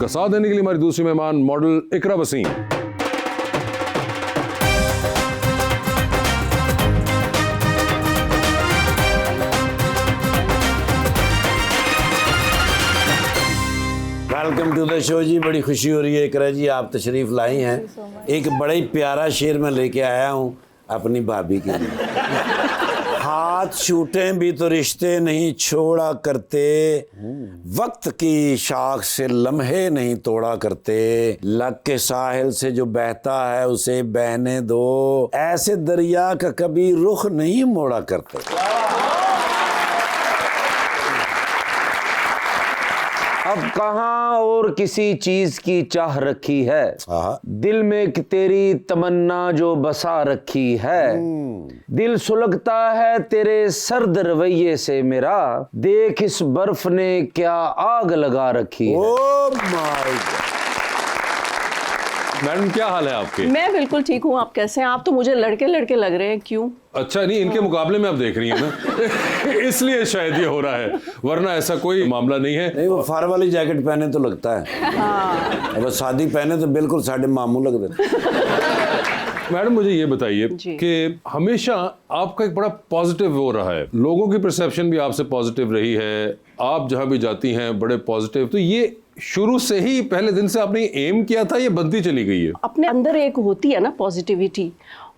साथ देने के लिए हमारी दूसरी मेहमान model Iqra Waseem. Welcome to the show जी। बड़ी खुशी हो रही है इकरा जी, आप तशरीफ़ लाई हैं। एक बड़ा ही प्यारा शेर मैं लेके आया हूँ अपनी भाभी के लिए। हाथ छूटे भी तो रिश्ते नहीं छोड़ा करते, वक्त की शाख से लम्हे नहीं तोड़ा करते, लग के साहिल से जो बहता है उसे बहने दो, ऐसे दरिया का कभी रुख नहीं मोड़ा करते। अब कहाँ और किसी चीज की चाह रखी है, दिल में कि तेरी तमन्ना जो बसा रखी है, दिल सुलगता है तेरे सर्द रवैये से मेरा, देख इस बर्फ ने क्या आग लगा रखी है। Oh my God. मैडम क्या हाल है आपके? मैं बिल्कुल ठीक हूँ, आप कैसे हैं? आप तो मुझे लड़के लड़के लग रहे हैं, क्यों? अच्छा नहीं, इनके मुकाबले में आप देख रही हैं ना इसलिए शायद ये हो रहा है, वरना ऐसा कोई मामला नहीं है। नहीं, वो फार वाली जैकेट पहने तो लगता है, अब शादी पहने तो बिल्कुल साढ़े मामू लग रहे। मैडम मुझे ये बताइए कि हमेशा आपका एक बड़ा पॉजिटिव हो रहा है, लोगों की परसेप्शन भी आपसे पॉजिटिव रही है, आप जहां भी जाती हैं बड़े पॉजिटिव, तो ये शुरू से ही पहले दिन से आपने एम किया था, ये बनती चली गई है? अपने अंदर एक होती है ना पॉजिटिविटी,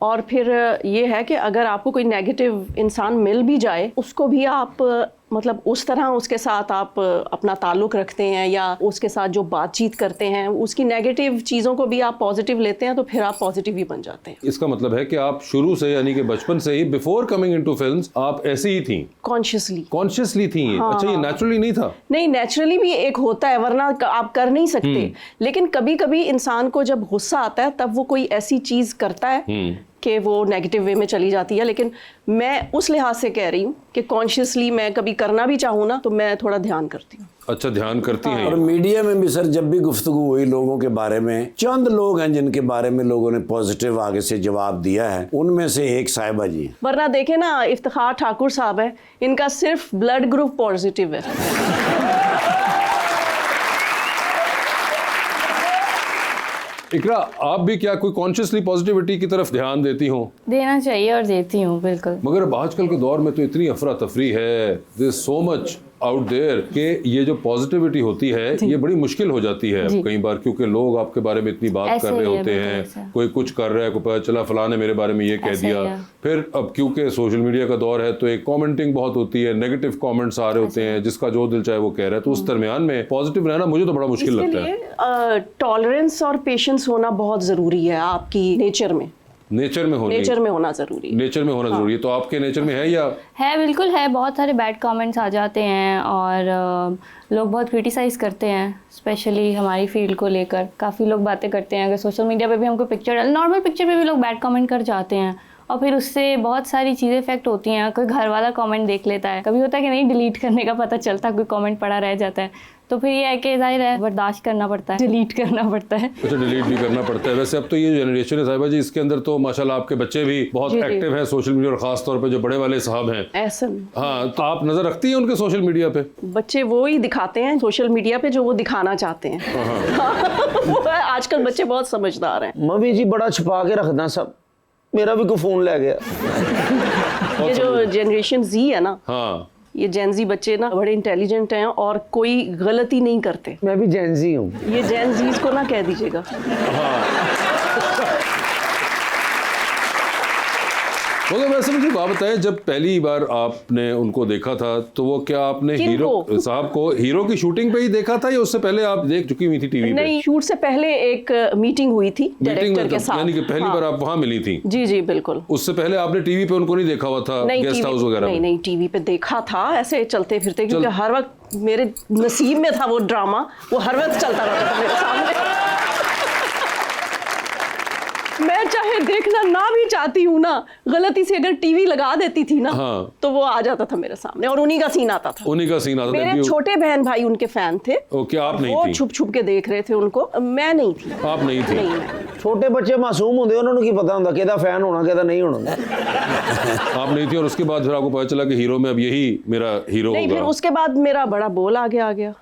और फिर ये है कि अगर आपको कोई नेगेटिव इंसान मिल भी जाए, उसको भी आप मतलब उस तरह उसके साथ आप अपना ताल्लुक रखते हैं या उसके साथ जो बातचीत करते हैं, उसकी नेगेटिव चीज़ों को भी आप पॉजिटिव लेते हैं, तो फिर आप पॉजिटिव ही बन जाते हैं। इसका मतलब है कि आप शुरू से, यानी कि बचपन से ही, बिफोर कमिंग इनटू फिल्म्स, आप ऐसी ही थी, कॉन्शियसली थी। हाँ, अच्छा, ये नेचुरली नहीं था? नहीं, नेचुरली भी एक होता है, वरना आप कर नहीं सकते। लेकिन कभी कभी इंसान को जब गुस्सा आता है तब वो कोई ऐसी चीज़ करता है कि वो नेगेटिव वे में चली जाती है। लेकिन मैं उस लिहाज से कह रही हूँ कि कॉन्शियसली मैं कभी करना भी चाहूँ ना, तो मैं थोड़ा ध्यान करती हूँ। अच्छा, ध्यान करती हैं। और मीडिया में भी सर जब भी गुफ्तगू हुई लोगों के बारे में, चंद लोग हैं जिनके बारे में लोगों ने पॉजिटिव आगे से जवाब दिया है, उनमें से एक साहिबा जी। वरना देखे ना, इफ्तिखार ठाकुर साहब है, इनका सिर्फ ब्लड ग्रुप पॉजिटिव है। इकरा, आप भी क्या कोई कॉन्शियसली पॉजिटिविटी की तरफ ध्यान देती हो? देना चाहिए और देती हूँ बिल्कुल। मगर अब आजकल के दौर में तो इतनी अफरा तफरी है, there is so much out there, कि ये जो पॉजिटिविटी होती है ये बड़ी मुश्किल हो जाती है कई बार, क्योंकि लोग आपके बारे में इतनी बात कर रहे होते हैं, कोई कुछ कर रहा है, कोई पता चला फलां ने मेरे बारे में ये कह दिया, फिर अब क्योंकि सोशल मीडिया का दौर है तो एक कमेंटिंग बहुत होती है, नेगेटिव कमेंट्स आ रहे होते हैं, जिसका जो दिल चाहे वो कह रहा है, तो उस दरमियान में पॉजिटिव रहना मुझे तो बड़ा मुश्किल लगता है। टॉलरेंस और पेशेंस होना बहुत जरूरी है आपकी नेचर में। नेचर में होना जरूरी है। नेचर में होना जरूरी है। तो आपके नेचर में है या? है, बिल्कुल है। बहुत सारे बैड कमेंट्स आ जाते हैं और लोग बहुत क्रिटिसाइज़ करते हैं, स्पेशली हमारी फील्ड को लेकर काफ़ी लोग बातें करते हैं। अगर सोशल मीडिया पे भी हमको पिक्चर, नॉर्मल पिक्चर पे भी लोग बैड कमेंट कर जाते हैं, और फिर उससे बहुत सारी चीज़ें इफेक्ट होती हैं। कोई घर वाला कमेंट देख लेता है, कभी होता है कि नहीं डिलीट करने का पता चलता, कोई कमेंट पड़ा रह जाता है, तो फिर ये है कि जाहिर है बर्दाश्त करना पड़ता है, डिलीट करना पड़ता है। अच्छा, डिलीट भी करना पड़ता है। वैसे अब तो ये जनरेशन है साहिबा जी, इसके अंदर तो माशाल्लाह आपके बच्चे भी बहुत एक्टिव हैं सोशल मीडिया, और खास तौर पे जो बड़े वाले साहब हैं। ऐसा? हाँ, तो आप नजर रखती हैं उनके सोशल मीडिया पे? बच्चे वो ही दिखाते हैं सोशल मीडिया पे जो वो दिखाना चाहते हैं। आजकल बच्चे बहुत समझदार हैं। मम्मी जी बड़ा छुपा के रखना सब, मेरा भी कोई फोन ले गया। ये जो जनरेशन जी है ना, हाँ, ये जेनजी बच्चे ना बड़े इंटेलिजेंट हैं और कोई गलती नहीं करते। मैं भी जेनजी हूँ। ये जेनजीज को ना कह दीजिएगा। मगर वैसे मुझे बात बताएं, जब पहली बार आपने उनको देखा था तो वो क्या आपने हीरो साहब को हीरो की शूटिंग पे ही देखा था, या उससे पहले आप देख चुकी हुई थी टीवी पे? नहीं, शूट से पहले एक मीटिंग हुई थी डायरेक्टर के साथ, यानी कि पहली बार आप वहाँ मिली थी? जी जी बिल्कुल। उससे पहले आपने टीवी पे उनको नहीं देखा हुआ था गेस्ट हाउस वगैरह? नहीं, टीवी पे देखा था ऐसे चलते फिरते, क्योंकि हर वक्त मेरे नसीब में था वो ड्रामा, वो हर वक्त चलता रहता था मेरे सामने। मैं चाहे देखना ना भी चाहती हूँ ना, गलती से अगर टीवी लगा देती थी ना, तो वो आ जाता था मेरे सामने और उन्हीं का सीन आता था। मेरे छोटे बहन भाई उनके फैन थे। ओके, आप नहीं थी? छुप छुप के देख रहे थे उनको, मैं नहीं थी। आप नहीं थी? नहीं। छोटे बच्चे मासूम होंगे, उन्होंने की पता होंगे किहदा फैन होना किहदा नहीं होना। आप नहीं थी, और उसके बाद फिर आपको पता चला कि हीरो में अब यही मेरा हीरो होगा? नहीं, फिर उसके बाद मेरा बड़ा बोल आगे आ गया।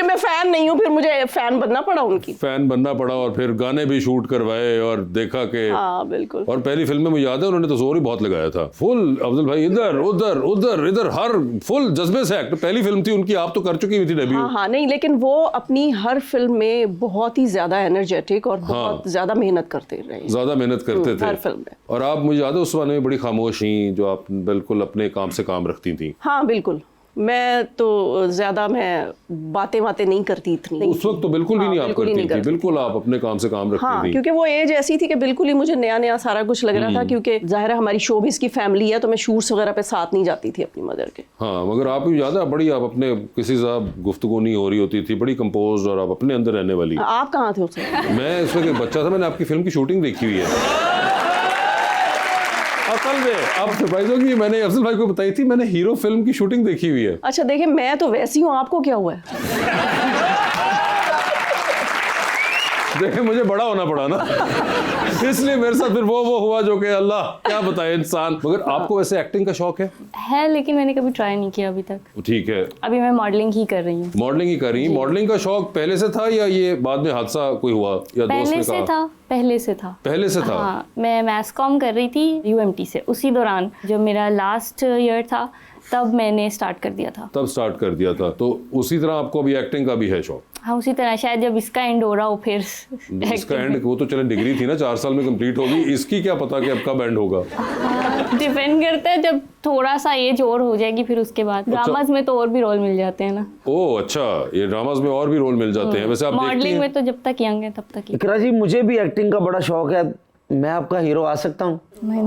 क्योंकि मैं फैन नहीं हूँ, फिर मुझे फैन बनना पड़ा उनकी। फैन बनना पड़ा और फिर गाने भी शूट करवाए और देखा कि हाँ बिल्कुल। और पहली फिल्म में मुझे याद है उन्होंने तो जोर ही बहुत लगाया था, फुल अफजल भाई इधर उधर उधर इधर, हर फुल जज्बे से एक्ट। पहली फिल्म थी उनकी, आप तो कर चुकी हुई थी डेब्यू। हाँ नहीं, लेकिन वो अपनी हर फिल्म में बहुत ही ज्यादा एनर्जेटिक और बहुत ज्यादा मेहनत करते रहे, ज्यादा मेहनत करते थे हर फिल्म में। और आप, मुझे याद है उस वाले में बड़ी खामोश थी, जो आप बिल्कुल अपने काम से काम रखती थी। हाँ बिल्कुल, मैं तो ज्यादा बातें नहीं करती इतनी। उस वक्त तो बिल्कुल भी नहीं आप करती थी, बिल्कुल आप अपने काम से काम रखती हाँ, थी। क्योंकि वो एज ऐसी थी कि बिल्कुल ही मुझे नया नया सारा कुछ लग रहा था, क्योंकि जाहिर है हमारी शोबिज़ की फैमिली है, तो मैं शूट्स वगैरह पे साथ नहीं जाती थी अपनी मदर के। हाँ, मगर आप भी याद है बड़ी, आप अपने किसी से गुफ्तगू नहीं हो रही होती थी, बड़ी कंपोज और आप अपने अंदर रहने वाली। आप कहाँ थे उस वक्त? मैं इस वक्त एक बच्चा था, मैंने आपकी फिल्म की शूटिंग देखी हुई है असल में। आप सरप्राइज होगी, मैंने अफजल भाई को बताई थी, मैंने हीरो फिल्म की शूटिंग देखी हुई है। अच्छा देखिए, मैं तो वैसी हूँ, आपको क्या हुआ है? देखे मुझे बड़ा होना पड़ा ना, इसलिए मेरे साथ फिर वो हुआ जो कि अल्लाह क्या बताए इंसान। मगर आपको वैसे एक्टिंग का शौक है? लेकिन मैंने कभी ट्राई नहीं किया अभी तक। ठीक है, अभी मैं मॉडलिंग ही कर रही हूँ। मॉडलिंग ही कर रही हैं। मॉडलिंग का शौक पहले से था या ये बाद में हादसा कोई हुआ या दोस्त ने कहा? पहले से था। पहले से था? हाँ, मैं मैस कॉम कर रही थी UMT से, उसी दौरान जब मेरा लास्ट ईयर था तब मैंने स्टार्ट कर दिया था। तब स्टार्ट कर दिया था, तो उसी तरह आपको अभी एक्टिंग का भी है शौक? हाँ, उसी तरह, शायद जब इसका एंड हो रहा हो फिर इसका एंड, वो तो चले डिग्री थी ना 4 साल में कंप्लीट होगी, इसकी क्या पता कि अब कब एंड होगा। डिपेंड करता है, जब थोड़ा सा एज और हो जाएगी फिर उसके बाद। ड्रामाज में तो और भी रोल मिल जाते हैं ना। ओह अच्छा, ये ड्रामाज में और भी रोल मिल जाते हैं। वैसे आप मॉडलिंग में तो जब तक यंग है तब तक ही। इकरा जी, मुझे भी एक्टिंग का बड़ा शौक है, मैं आपका हीरो आ सकता हूँ? नहीं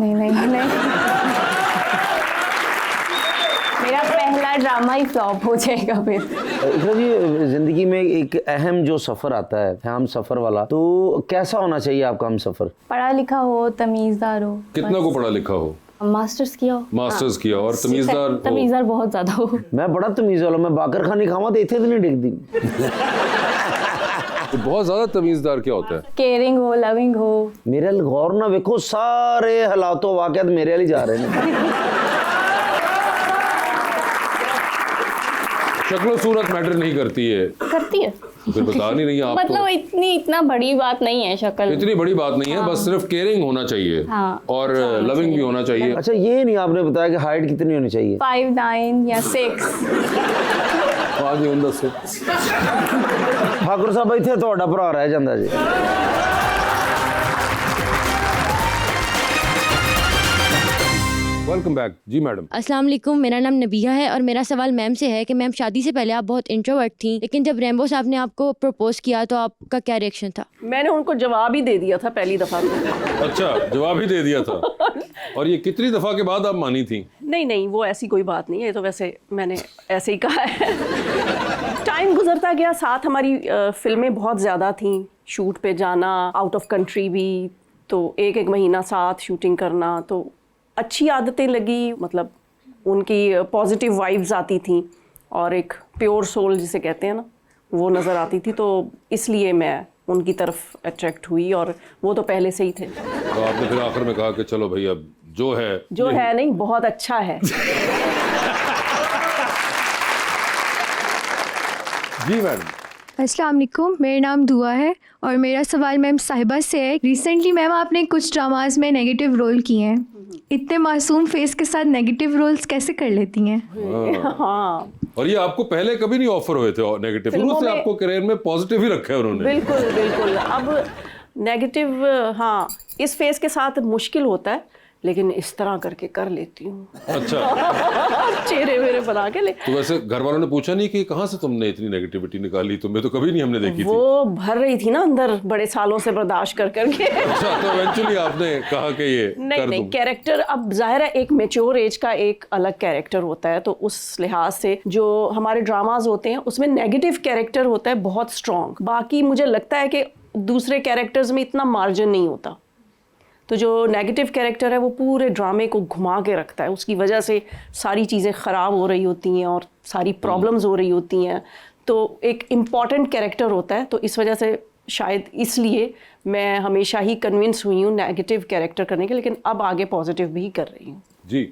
मेरा पहला ड्रामा ही फ्लॉप हो जाएगा फिर। इकरा जी, जिंदगी में एक अहम जो सफर आता है, हम सफर वाला, तो कैसा होना चाहिए आपका हम सफर? पढ़ा लिखा हो, तमीजदार हो। कितना को पढ़ा लिखा हो? मास्टर्स किया हो। मास्टर्स किया और तमीजदार बहुत ज्यादा हो। मैं बड़ा तमीज वाला, मैं बाकर खानी खावा तो इतने नहीं डिगदी। तो बहुत ज्यादा तमीजदार क्या होता है? केयरिंग हो, लविंग हो। मेरे अल गौर ना वेखो, सारे हालातों वाकयात मेरे वाली जा रहे हैं। शक्लो सूरत मैटर नहीं करती है? करती है। फिर बता नहीं रही आप। मतलब तो इतना बड़ी बात नहीं है शक्ल, इतनी बड़ी बात नहीं है। बस सिर्फ केयरिंग होना चाहिए। हाँ, और लविंग भी होना चाहिए। अच्छा, ये नहीं आपने बताया कि हाइट कितनी होनी चाहिए? 5'9" या 6। आगे 10 से। ठाकुर साहब इतने ਤੁਹਾਡਾ ਭਰਾ ਰਹਿ ਜਾਂਦਾ जी। वेलकम बैक जी मैडम। अस्सलाम वालेकुम, मेरा नाम नबिया है और मेरा सवाल मैम से है कि मैम, शादी से पहले आप बहुत इंट्रोवर्ट थी, लेकिन जब रैम्बो साहब ने आपको प्रपोज किया तो आपका क्या रिएक्शन था? मैंने उनको जवाब ही दे दिया था पहली दफा में। अच्छा, जवाब ही दे दिया था। और ये कितनी दफा के बाद आप मानी थी? नहीं, वो ऐसी कोई बात नहीं है, तो वैसे मैंने ऐसे ही कहा है। टाइम गुजरता गया, साथ हमारी फिल्में बहुत ज़्यादा थी, शूट पे जाना, आउट ऑफ कंट्री भी, तो एक महीना साथ शूटिंग करना, तो अच्छी आदतें लगी, मतलब उनकी पॉजिटिव वाइब्स आती थी और एक प्योर सोल जिसे कहते हैं ना, वो नज़र आती थी, तो इसलिए मैं उनकी तरफ अट्रैक्ट हुई, और वो तो पहले से ही थे। तो आपने फिर आखिर में कहा कि चलो भाई, अब जो है नहीं, बहुत अच्छा है। जी मैडम। अस्सलाम वालेकुम, मेरा नाम दुआ है और मेरा सवाल मैम साहिबा से है। रिसेंटली मैम आपने कुछ ड्रामाज में नेगेटिव रोल किए हैं, इतने मासूम फेस के साथ नेगेटिव रोल्स कैसे कर लेती हैं? हाँ, और ये आपको पहले कभी नहीं ऑफर हुए थे नेगेटिव? शुरू से आपको करियर में पॉजिटिव ही रखा है उन्होंने। बिल्कुल। अब नेगेटिव, हाँ, इस फेस के साथ मुश्किल होता है, लेकिन इस तरह करके कर लेती हूँ। अच्छा। चेहरे मेरे बना के ले। तो वैसे घर वालों ने पूछा नहीं कि कहाँ से तुमने इतनी नेगेटिविटी निकाली? तुम्हें तो कभी नहीं हमने देखी थी। वो भर रही थी ना अंदर, बड़े सालों से बर्दाश्त कर करके। अच्छा, तो इवेंचुअली आपने कहा कि ये नहीं, कैरेक्टर, अब जाहिर है एक मैच्योर एज का एक अलग कैरेक्टर होता है, तो उस लिहाज से जो हमारे ड्रामाज होते हैं उसमें नेगेटिव कैरेक्टर होता है बहुत स्ट्रॉन्ग। बाकी मुझे लगता है कि दूसरे कैरेक्टर्स में इतना मार्जिन नहीं होता, तो जो नेगेटिव कैरेक्टर है वो पूरे ड्रामे को घुमा के रखता है, उसकी वजह से सारी चीज़ें ख़राब हो रही होती हैं और सारी प्रॉब्लम्स हो रही होती हैं, तो एक इम्पॉर्टेंट कैरेक्टर होता है, तो इस वजह से शायद इसलिए मैं हमेशा ही कन्विंस हुई हूँ नेगेटिव कैरेक्टर करने के, लेकिन अब आगे पॉजिटिव भी कर रही हूँ। जी।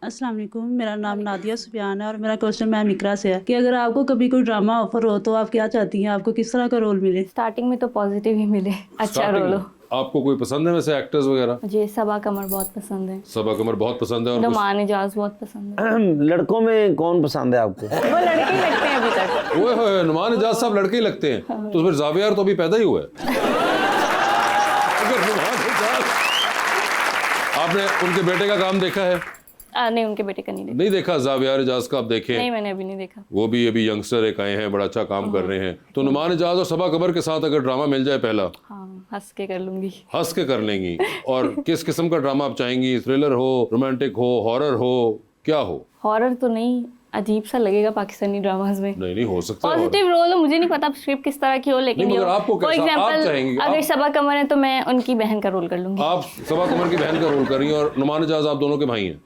अस्सलाम वालेकुम, मेरा नाम नादिया सुफियान है और मेरा क्वेश्चन मैम इकरा से है कि अगर आपको कभी कोई ड्रामा ऑफर हो तो आप क्या चाहती हैं, आपको किस तरह का रोल मिले? स्टार्टिंग में तो पॉजिटिव ही मिले, अच्छा रोल हो। आपको कोई पसंद है वैसे एक्टर्स वगैरह? मुझे सबा कमर बहुत पसंद है, सबा कमर बहुत पसंद है, और नुमान इजाज बहुत पसंद है। लड़कों में कौन पसंद है आपको? वो लड़के ही लगते हैं अभी तक। ओए होए, नुमान इजाज साहब लड़के ही लगते हैं, तो फिर जावियर तो अभी पैदा ही हुआ है। अगर नुमान इजाज, आपने उनके बेटे का काम देखा है? नहीं, उनके बेटे का नहीं देखा। नहीं देखा? जावियर इजाज का आप देखें। नहीं, मैंने अभी नहीं देखा। वो भी अभी यंगस्टर एक आए हैं, बड़ा अच्छा काम कर रहे हैं। तो नुमान इजाज और सबा कमर के साथ अगर ड्रामा मिल जाए पहला, हाँ, हंस के कर लूंगी। हंस के कर लेंगी। और किस किस्म का ड्रामा आप चाहेंगी? थ्रिलर हो, रोमांटिक हो, हॉरर हो, क्या हो? हॉरर तो नहीं, अजीब सा लगेगा पाकिस्तानी ड्रामाज में। नहीं हो सकता। पॉजिटिव रोल हो, मुझे नहीं पता स्क्रिप्ट किस तरह की हो, लेकिन नहीं, मगर आपको फॉर कैसा आप चाहेंगी? एग्जांपल अगर सबा कमर है तो मैं उनकी बहन का रोल कर लूंगी। आप सबा कमर की बहन का रोल कर रही हैं और नुमान इजाज आप दोनों के भाई हैं।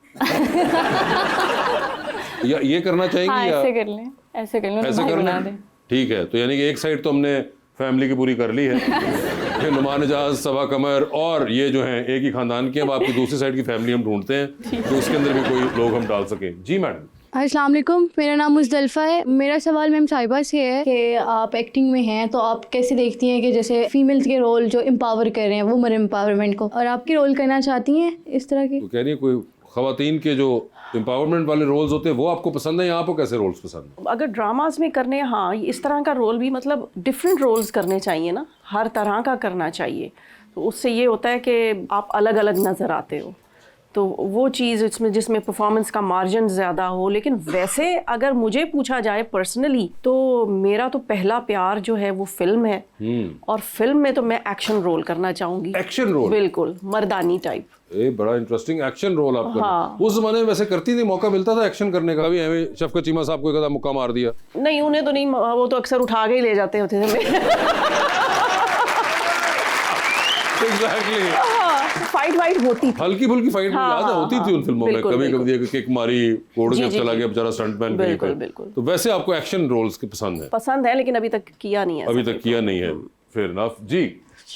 या ये करना चाहेंगी? हाँ, या ऐसे कर लें, ऐसे कर लें, ऐसे भाई कर बना लें? दें। ठीक है, तो यानी कि एक साइड तो हमने फैमिली की पूरी कर ली है। फिर नुमान इजाज, सबा कमर और ये जो हैं एक ही खानदान के। अब आपकी दूसरी साइड की फैमिली हम ढूंढते हैं तो उसके अंदर भी कोई लोग हम डाल सकें। जी मैडम। अस्सलाम वालेकुम, मेरा नाम मुज़दलिफ़ा है। मेरा सवाल मैम साहिबा से है कि आप एक्टिंग में हैं तो आप कैसे देखती हैं कि जैसे फीमेल्स के रोल जो एम्पावर कर रहे हैं, वुमन एम्पावरमेंट को, और आपकी रोल करना चाहती हैं इस तरह के? तो कह रही है कोई ख़वातीन के जो एम्पावरमेंट वाले रोल्स होते हैं वो आपको पसंद है, या आपको कैसे रोल्स पसंद है? अगर ड्रामाज में करने, हाँ, इस तरह का रोल भी, मतलब डिफरेंट रोल्स करने चाहिए ना, हर तरह का करना चाहिए। तो उससे ये होता है कि आप अलग अलग नज़र आते हो, तो वो चीज़ इसमें जिसमें परफॉर्मेंस का मार्जिन ज़्यादा हो। लेकिन वैसे अगर मुझे पूछा जाए पर्सनली तो मेरा तो पहला प्यार जो है वो फिल्म है, और फिल्म में तो मैं एक्शन रोल करना चाहूँगी। Action role? बिल्कुल, मर्दानी टाइप। बड़ा इंटरेस्टिंग एक्शन रोल आपका। हाँ। उस जमाने में वैसे करती थी, मौका मिलता था एक्शन करने का? अभी हमें शफकत चीमा साहब को एक आधा मुक्का मार दिया? नहीं, उन्हें तो नहीं, वो तो अक्सर उठा के ही ले जाते होते थे। एग्जैक्टली। फाइट वाइट होती थी, हल्की फुल्की फाइट हाँ, याद है, हाँ, होती थी उन फिल्मों में। बिल्कुल, कभी बिल्कुल। कभी किक मारी, कोड़ जी, के जी, चला जी। गया बेचारा स्टंटमैन कहीं बिल्कुल, पे। बिल्कुल। तो वैसे आपको एक्शन रोल्स के पसंद है? लेकिन अभी तक किया नहीं है। अभी तक किया नहीं है। फिर ना जी।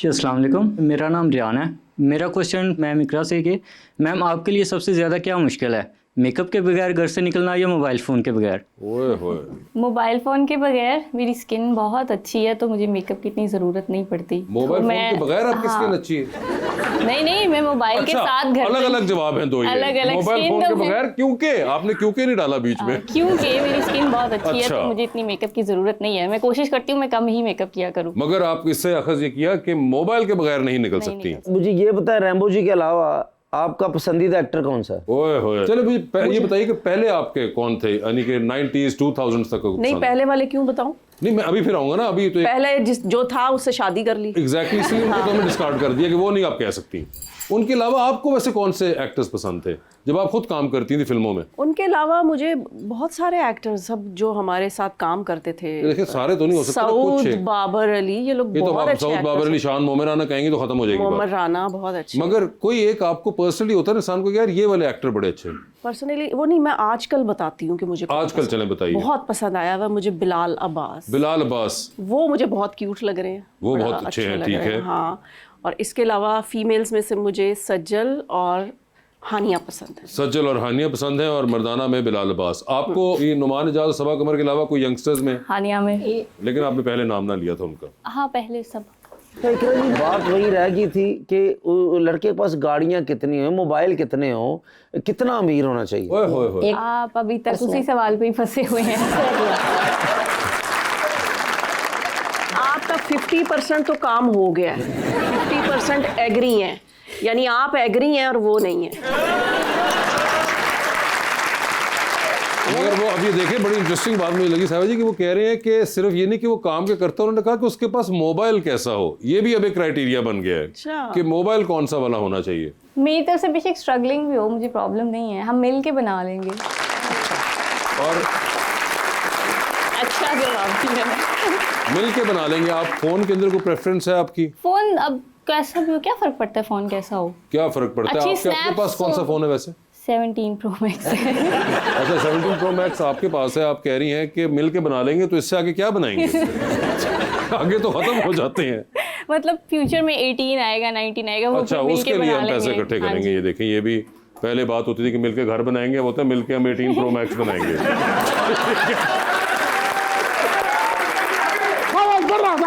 अस्सलाम वालेकुम, मेरा नाम रियान है। मेरा क्वेश्चन मैम इकरा से कि मैम आपके लिए सबसे ज़्यादा क्या मुश्किल है, मेकअप के बगैर घर से निकलना या मोबाइल फ़ोन के बगैर? ओए होए। मोबाइल फ़ोन के बगैर। मेरी स्किन बहुत अच्छी है तो मुझे मेकअप की इतनी ज़रूरत नहीं पड़ती। मोबाइल तो फोन के बगैर आपकी हाँ। स्किन अच्छी है? नहीं, मैं मोबाइल के साथ घर अलग अलग जवाब हैं दो ये। अलग-अलग मोबाइल स्किन फोन तो के है। बगैर क्योंकि आपने क्योंकि नहीं डाला बीच में? क्योंकि मेरी स्किन बहुत अच्छी है अच्छा। तो मुझे इतनी मेकअप की ज़रूरत नहीं है। मैं कोशिश करती हूँ मैं कम ही मेकअप किया करूँ। मगर आप इससे अखज़ ये किया कि मोबाइल के बगैर नहीं निकल सकती। मुझे ये बताएं, रैम्बो जी के अलावा आपका पसंदीदा एक्टर कौन सा है? ओए होए। चलो मुझे ये बताइए कि पहले आपके कौन थे, यानी कि 90s 2000s तक? नहीं, पहले वाले क्यों बताऊं? नहीं, मैं अभी फिर आऊंगा ना। अभी तो पहले जो था उससे शादी कर ली। एग्जैक्टली, इसलिए उनको तो हमने डिस्कार्ड कर दिया कि वो नहीं आप कह सकती। उनके अलावा आपको वैसे कौन से एक्टर्स पसंद थे जब आप खुद काम करती थी फिल्मों में? उनके अलावा मुझे बहुत सारे एक्टर्स सब जो हमारे साथ काम करते थे। देखिए सारे तो नहीं हो सकते, सऊद कुछ बाबर अली, ये लोग ये तो बहुत आप अच्छे सऊद बाबर अली, एक्टर्स। शान मोमिन राना कहेंगे तो खत्म हो जाएगी मोमिन बात। राना बहुत अच्छे। मगर कोई एक आपको पर्सनली होता है इंसान को, यार ये वाले एक्टर बड़े अच्छे हैं। पर्सनली वो नहीं, मैं आजकल बताती हूँ कि मुझे कौन आजकल चलें बताइए। बहुत पसंद आया हुआ मुझे बिलाल अब्बास। बिलाल अब्बास, वो मुझे बहुत क्यूट लग रहे हैं। वो बड़ा बहुत अच्छे हैं, लग ठीक रहे हैं, है। हाँ। और इसके अलावा फीमेल्स में से मुझे सज्जल और हानिया पसंद है। सज्जल और हानिया पसंद है, और मर्दाना में बिलाल अब्बास। आपको ये नुमान इजाज, सबा कमर के अलावा कोई यंगस्टर्स में? हानिया में। लेकिन आपने पहले नाम ना लिया था उनका। हाँ, पहले सब। तो इकरा जी, बात वही रह गई थी कि लड़के के पास गाड़ियां कितनी हो, मोबाइल कितने हो, कितना अमीर होना चाहिए? ओए होए होए। आप अभी तक उसी सवाल पे ही फंसे हुए हैं। आपका 50% तो काम हो गया है, 50% एग्री हैं, यानी आप एग्री हैं और वो नहीं है। मगर वो अब ये देखें, बड़ी इंटरेस्टिंग बात मुझे लगी साहिबा जी कि वो कह रहे हैं कि सिर्फ ये नहीं कि वो काम के करता, उन्होंने कहा कि उसके पास मोबाइल कैसा हो। ये भी अब एक क्राइटेरिया बन गया है अच्छा। कि मोबाइल कौन सा वाला होना चाहिए। मेरी तरफ से बेशक स्ट्रगलिंग भी हो, मुझे प्रॉब्लम नहीं है, हम मिल के बना लेंगे। और अच्छा जवाब दिया। मिल के बना लेंगे। आप फोन के अंदर कोई प्रेफरेंस है आपकी? फोन अब कैसा भी हो, क्या फर्क पड़ता है फोन कैसा हो? क्या फर्क पड़ता है? अच्छी आपके अपने पास snaps कौन सा हो। फोन है वैसे? 17 Pro Max है। अच्छा, 17 Pro Max आपके पास है। आप कह रही हैं कि मिल के बना लेंगे, तो इससे आगे क्या बनाएंगे? आगे तो खत्म हो जाते हैं। मतलब फ्यूचर में 18 आएगा, 19 आएगा, वो अच्छा, फिर मिल उसके के लिए बना हम पैसे लेंगे। इकट्ठे हाँ करेंगे। जी। ये देखें, ये भी पहले बात होती थी कि मिलके घर बनाएंगे, वो होता है मिलके हम 18 प्रो मैक्स बनाएंगे।